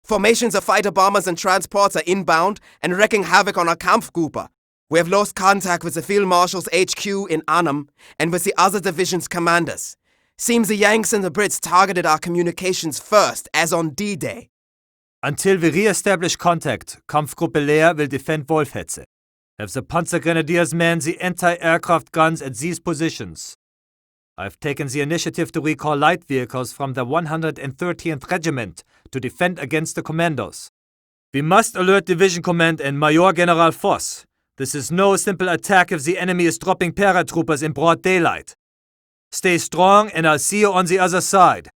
Formations of fighter bombers and transports are inbound and wreaking havoc on our Kampfgruppe. We have lost contact with the Field Marshal's HQ in Arnhem and with the other division's commanders. Seems the Yanks and the Brits targeted our communications first, as on D-Day. Until we re-establish contact, Kampfgruppe Leer will defend Wolfhetze. Have the Panzer Grenadiers man the anti-aircraft guns at these positions. I've taken the initiative to recall light vehicles from the 113th Regiment to defend against the commandos. We must alert Division Command and Major General Voss. This is no simple attack if the enemy is dropping paratroopers in broad daylight. Stay strong and I'll see you on the other side.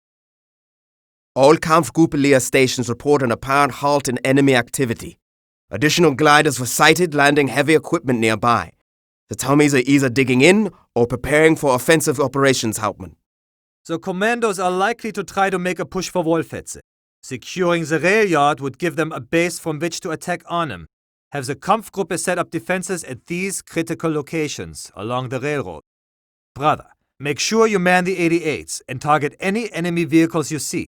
All Kampfgruppe Leer stations report an apparent halt in enemy activity. Additional gliders were sighted landing heavy equipment nearby. The Tommies are either digging in or preparing for offensive operations, Hauptmann. The commandos are likely to try to make a push for Wolfhetze. Securing the rail yard would give them a base from which to attack Arnhem. Have the Kampfgruppe set up defenses at these critical locations along the railroad. Brother, make sure you man the 88s and target any enemy vehicles you see.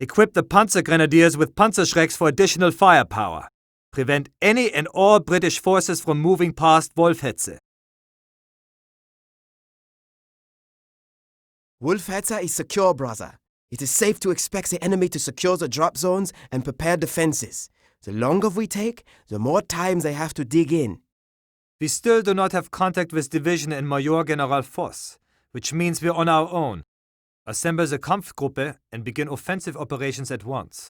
Equip the Panzer Grenadiers with Panzerschrecks for additional firepower. Prevent any and all British forces from moving past Wolfhetze. Wolfhetze is secure, brother. It is safe to expect the enemy to secure the drop zones and prepare defenses. The longer we take, the more time they have to dig in. We still do not have contact with Division and Major General Voss, which means we're on our own. Assemble the Kampfgruppe and begin offensive operations at once.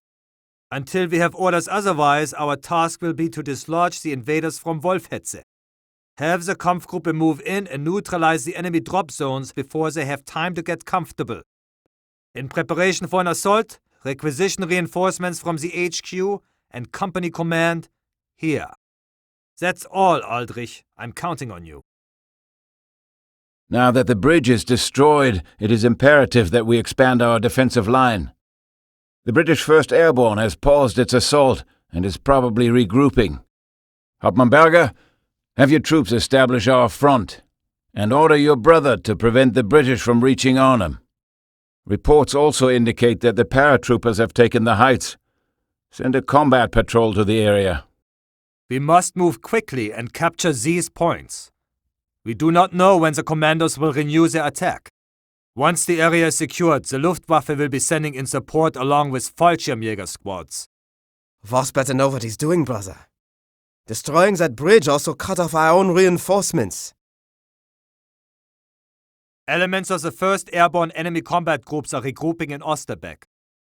Until we have orders otherwise, our task will be to dislodge the invaders from Wolfhetze. Have the Kampfgruppe move in and neutralize the enemy drop zones before they have time to get comfortable. In preparation for an assault, requisition reinforcements from the HQ and company command here. That's all, Aldrich. I'm counting on you. Now that the bridge is destroyed, it is imperative that we expand our defensive line. The British 1st Airborne has paused its assault and is probably regrouping. Hauptmann Berger, have your troops establish our front and order your brother to prevent the British from reaching Arnhem. Reports also indicate that the paratroopers have taken the heights. Send a combat patrol to the area. We must move quickly and capture these points. We do not know when the commandos will renew their attack. Once the area is secured, the Luftwaffe will be sending in support along with Fallschirmjäger squads. Voss better know what he's doing, brother. Destroying that bridge also cut off our own reinforcements. Elements of the 1st Airborne enemy combat groups are regrouping in Osterbeck.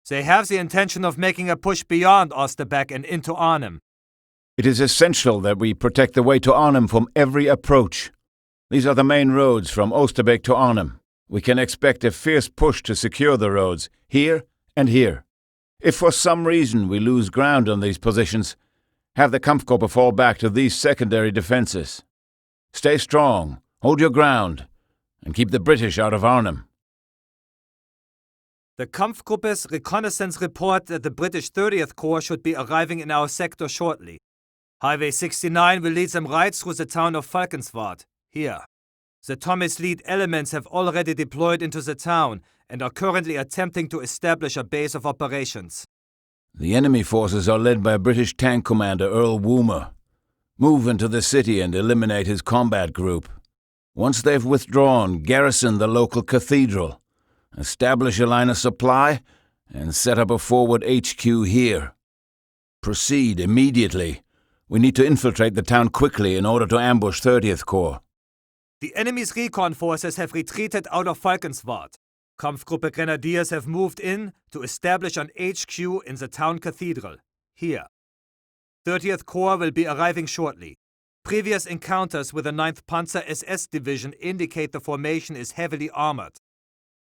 They have the intention of making a push beyond Osterbeck and into Arnhem. It is essential that we protect the way to Arnhem from every approach. These are the main roads from Osterbeck to Arnhem. We can expect a fierce push to secure the roads, here and here. If for some reason we lose ground on these positions, have the Kampfgruppe fall back to these secondary defenses. Stay strong, hold your ground, and keep the British out of Arnhem. The Kampfgruppe's reconnaissance report that the British 30th Corps should be arriving in our sector shortly. Highway 69 will lead them right through the town of Falkenswart, here. The Tommies lead elements have already deployed into the town and are currently attempting to establish a base of operations. The enemy forces are led by British tank commander Earl Woomer. Move into the city and eliminate his combat group. Once they've withdrawn, garrison the local cathedral. Establish a line of supply and set up a forward HQ here. Proceed immediately. We need to infiltrate the town quickly in order to ambush 30th Corps. The enemy's recon forces have retreated out of Falkenswart. Kampfgruppe Grenadiers have moved in to establish an HQ in the town cathedral, here. 30th Corps will be arriving shortly. Previous encounters with the 9th Panzer SS Division indicate the formation is heavily armored.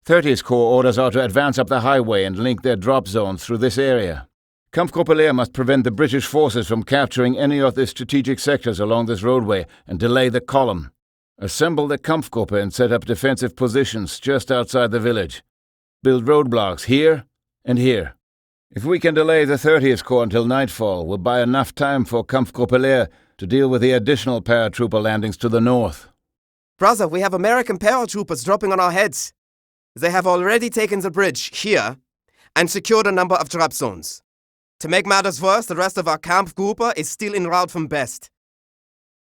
30th Corps orders are to advance up the highway and link their drop zones through this area. Kampfgruppe Leer must prevent the British forces from capturing any of the strategic sectors along this roadway and delay the column. Assemble the Kampfgruppe and set up defensive positions just outside the village. Build roadblocks here and here. If we can delay the 30th Corps until nightfall, we'll buy enough time for Kampfgruppe Leer to deal with the additional paratrooper landings to the north. Brother, we have American paratroopers dropping on our heads. They have already taken the bridge, here, and secured a number of drop zones. To make matters worse, the rest of our Kampfgruppe is still en route from Best.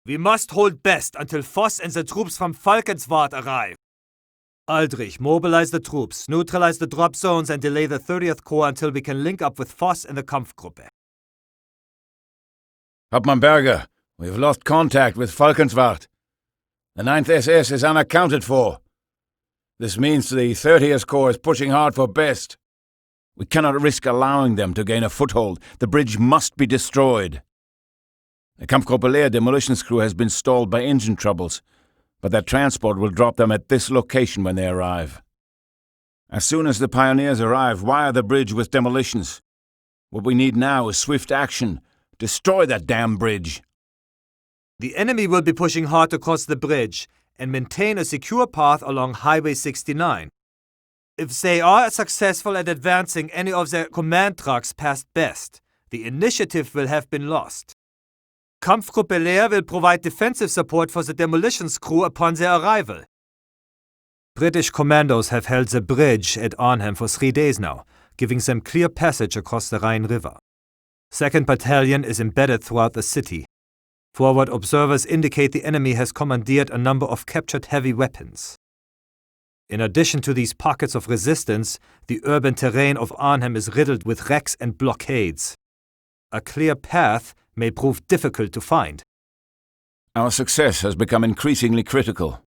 We must hold Best until Voss and the troops from Falkensward arrive. Aldrich, mobilize the troops, neutralize the drop zones, and delay the 30th Corps until we can link up with Voss and the Kampfgruppe. Hauptmann Berger, we have lost contact with Falkensward. The 9th SS is unaccounted for. This means the 30th Corps is pushing hard for Best. We cannot risk allowing them to gain a foothold. The bridge must be destroyed. The Kampfgruppe Leer demolitions crew has been stalled by engine troubles, but their transport will drop them at this location when they arrive. As soon as the pioneers arrive, wire the bridge with demolitions. What we need now is swift action. Destroy that damn bridge. The enemy will be pushing hard across the bridge and maintain a secure path along Highway 69. If they are successful at advancing any of their command trucks past Best, the initiative will have been lost. Kampfgruppe Leer will provide defensive support for the demolitions crew upon their arrival. British commandos have held the bridge at Arnhem for 3 days now, giving them clear passage across the Rhine River. 2nd Battalion is embedded throughout the city. Forward observers indicate the enemy has commandeered a number of captured heavy weapons. In addition to these pockets of resistance, the urban terrain of Arnhem is riddled with wrecks and blockades. A clear path may prove difficult to find. Our success has become increasingly critical.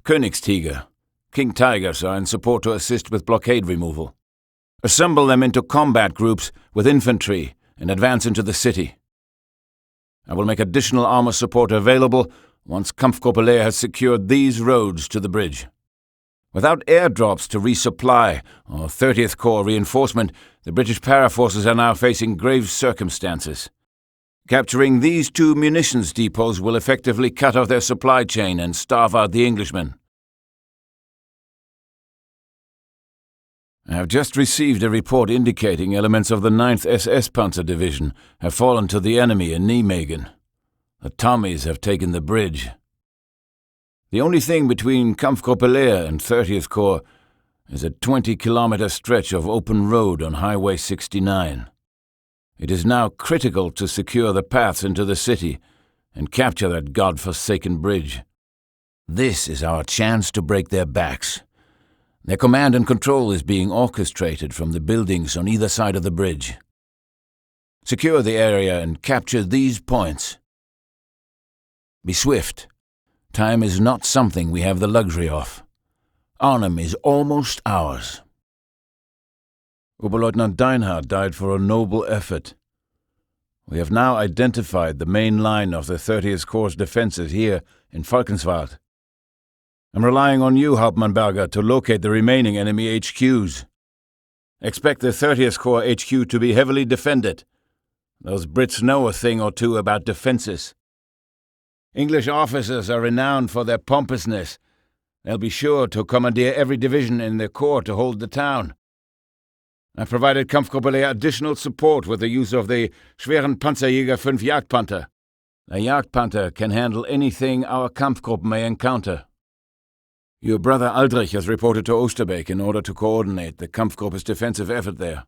Königstiger, King Tigers are in support to assist with blockade removal. Assemble them into combat groups with infantry and advance into the city. I will make additional armor support available once Kampfgruppe Leer has secured these roads to the bridge. Without airdrops to resupply or 30th Corps reinforcement, the British paraforces are now facing grave circumstances. Capturing these 2 munitions depots will effectively cut off their supply chain and starve out the Englishmen. I have just received a report indicating elements of the 9th SS Panzer Division have fallen to the enemy in Nijmegen. The Tommies have taken the bridge. The only thing between Kampfgruppe Leer and 30th Corps is a 20-kilometer stretch of open road on Highway 69. It is now critical to secure the paths into the city and capture that god-forsaken bridge. This is our chance to break their backs. Their command and control is being orchestrated from the buildings on either side of the bridge. Secure the area and capture these points. Be swift. Time is not something we have the luxury of. Arnhem is almost ours. Oberleutnant Deinhardt died for a noble effort. We have now identified the main line of the 30th Corps' defenses here in Falkensward. I'm relying on you, Hauptmann Berger, to locate the remaining enemy HQs. Expect the 30th Corps HQ to be heavily defended. Those Brits know a thing or two about defenses. English officers are renowned for their pompousness. They'll be sure to commandeer every division in their corps to hold the town. I provided Kampfgruppe Leer additional support with the use of the Schweren Panzerjäger 5 Jagdpanther. The Jagdpanther can handle anything our Kampfgruppe may encounter. Your brother Aldrich has reported to Oosterbeek in order to coordinate the Kampfgruppe's defensive effort there.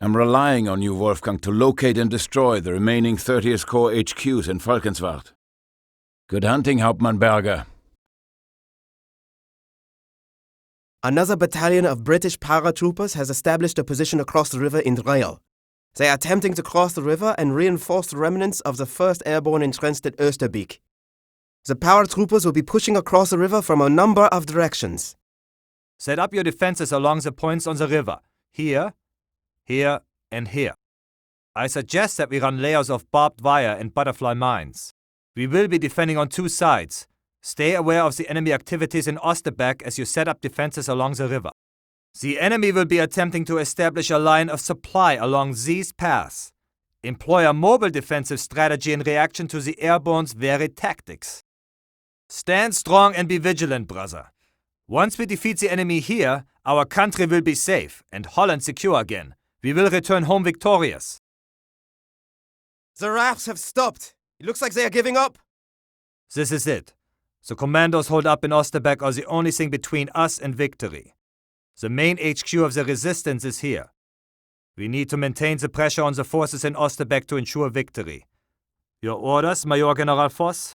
I'm relying on you, Wolfgang, to locate and destroy the remaining 30th Corps HQs in Falkensward. Good hunting, Hauptmann Berger. Another battalion of British paratroopers has established a position across the river in Reil. They are attempting to cross the river and reinforce the remnants of the 1st Airborne entrenched at Oosterbeek. The paratroopers will be pushing across the river from a number of directions. Set up your defenses along the points on the river. Here, here, and here. I suggest that we run layers of barbed wire and butterfly mines. We will be defending on 2 sides. Stay aware of the enemy activities in Oosterbeek as you set up defenses along the river. The enemy will be attempting to establish a line of supply along these paths. Employ a mobile defensive strategy in reaction to the airborne's varied tactics. Stand strong and be vigilant, brother. Once we defeat the enemy here, our country will be safe and Holland secure again. We will return home victorious. The rafts have stopped. It looks like they are giving up. This is it. The commandos holed up in Oosterbeek are the only thing between us and victory. The main HQ of the resistance is here. We need to maintain the pressure on the forces in Osterbeck to ensure victory. Your orders, Major General Voss?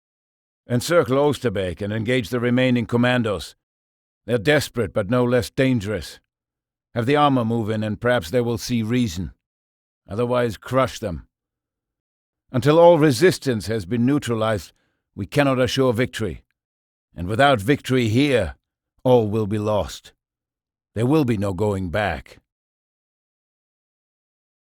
Encircle Osterbeek and engage the remaining commandos. They're desperate but no less dangerous. Have the armor move in and perhaps they will see reason. Otherwise, crush them. Until all resistance has been neutralized, we cannot assure victory. And without victory here, all will be lost. There will be no going back.